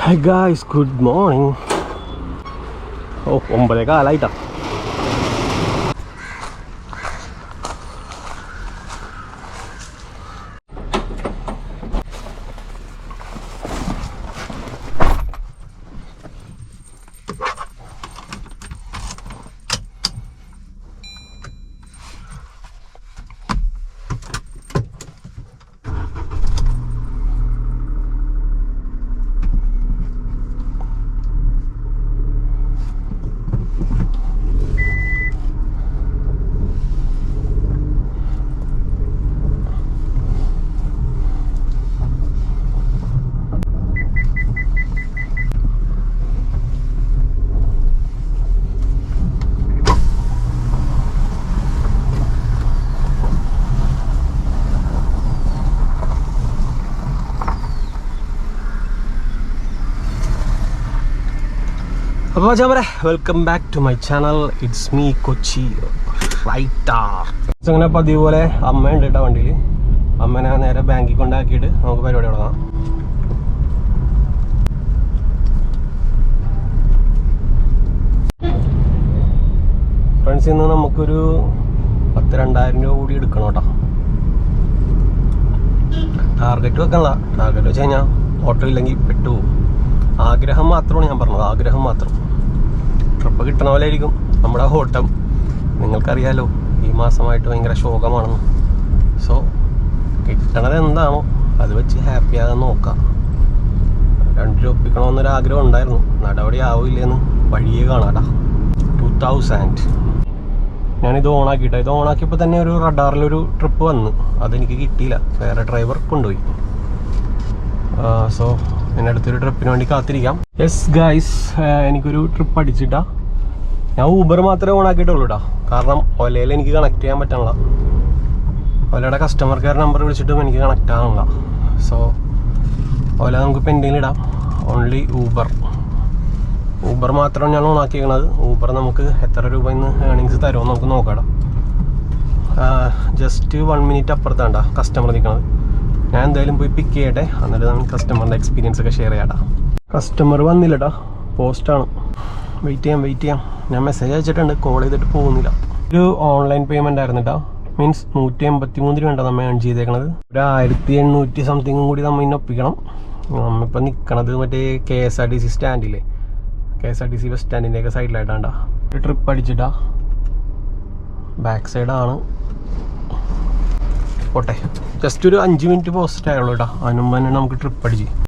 Hi guys, good morning. Oh, 9:15 അപ്പോൾ welcome back to my channel. It's me Kochi writer. അങ്ങനെ പതിവ് പോലെ അമ്മയുണ്ട് കേട്ടോ വണ്ടിയിൽ. അമ്മനെ നേരെ ബാങ്കിൽ കൊണ്ടാക്കിയിട്ട് നമുക്ക് പരിപാടി തുടങ്ങാം. ഫ്രണ്ട്സ്, ഇന്ന് നമുക്കൊരു 10,000-2,000 രൂപ കൂടി എടുക്കണം കേട്ടോ. ടാർഗറ്റ് വെക്കണല്ല. ടാർഗറ്റ് വെച്ച് കഴിഞ്ഞാൽ ഓട്ടോ ഇല്ലെങ്കിൽ പെട്ടുപോകും. ആഗ്രഹം മാത്രമാണ് ഞാൻ പറഞ്ഞത്, ആഗ്രഹം മാത്രം. ട്രിപ്പ് കിട്ടണ പോലെ ആയിരിക്കും നമ്മുടെ ഓട്ടം. നിങ്ങൾക്കറിയാലോ ഈ മാസമായിട്ട് ഭയങ്കര ശോകമാണെന്ന്. സോ കിട്ടണത് എന്താണോ അത് വെച്ച് ഹാപ്പി ആകാൻ നോക്കാം. 2 രൂപ ഒപ്പിക്കണമെന്നൊരാഗ്രഹം ഉണ്ടായിരുന്നു. നടപടി ആവില്ലെന്ന് വഴിയേ കാണാട്ടാ. 2000 ഞാനിത് ഓണാക്കിയിട്ടാ. ഇത് ഓണാക്കിയപ്പോൾ തന്നെ ഒരു റഡാറിലൊരു ട്രിപ്പ് വന്ന്. അതെനിക്ക് കിട്ടിയില്ല, വേറെ ഡ്രൈവർ കൊണ്ടുപോയി. സോ എൻ്റെ അടുത്തൊരു ട്രിപ്പിന് വേണ്ടി കാത്തിരിക്കാം. യെസ് ഗൈസ്, എനിക്കൊരു ട്രിപ്പ് അടിച്ചിട്ടാ. ഞാൻ ഊബർ മാത്രമേ ഓൺ ആക്കിയിട്ടുള്ളൂ കേട്ടോ. കാരണം ഒലയിൽ എനിക്ക് കണക്ട് ചെയ്യാൻ പറ്റണില്ല. ഒലയുടെ കസ്റ്റമർ കെയർ നമ്പർ വിളിച്ചിട്ടും എനിക്ക് കണക്ട് ആകണില്ല. സോ ഒല നമുക്ക് പെൻഡിങ്ങിൽ ഇടാം. ഓൺലി ഊബർ മാത്രമാണ് ഞാൻ ഓൺ ആക്കിയിരിക്കണത്. ഊബർ നമുക്ക് എത്ര രൂപ ഇന്ന് ഏണിങ്സ് തരുമോ നമുക്ക് നോക്കാം. ജസ്റ്റ് 1 മിനിറ്റ് അപ്പുറത്താണ്ട കസ്റ്റമർ നിൽക്കണത്. ഞാൻ എന്തായാലും പോയി പിക്ക് ചെയ്യട്ടെ, എന്നിട്ട് നമുക്ക് കസ്റ്റമറിൻ്റെ എക്സ്പീരിയൻസ് ഒക്കെ ഷെയർ ചെയ്യാം. കസ്റ്റമർ വന്നില്ലട്ടാ, പോസ്റ്റാണ്. വെയിറ്റ് ചെയ്യാം. ഞാൻ മെസ്സേജ് അയച്ചിട്ടുണ്ട്, കോൾ ചെയ്തിട്ട് പോകുന്നില്ല. ഒരു ഓൺലൈൻ പേയ്മെൻ്റ് ആയിരുന്നു കേട്ടോ. മീൻസ് 183 രൂപ നമ്മൾ ഏൺ ചെയ്തേക്കണത്. ഒരു 1800 സംതിങ്ങും കൂടി നമ്മൾ ഇന്ന് ഒപ്പിക്കണം. നമ്മളിപ്പോൾ നിൽക്കണത് മറ്റേ KSRTC സ്റ്റാൻഡില്ലേ, KSRTC ബസ് സ്റ്റാൻഡിൻ്റെയൊക്കെ സൈഡിലായിട്ടാണ്ടാ. ഒരു ട്രിപ്പ് അടിച്ചിട്ടാ. ബാക്ക് സൈഡാണ്. പോട്ടെ, ജസ്റ്റ് ഒരു 5 മിനിറ്റ് പോസ്റ്റ് ആയുള്ളൂ കേട്ടോ. അതിന് മുമ്പ് തന്നെ നമുക്ക് ട്രിപ്പ് അടിച്ച്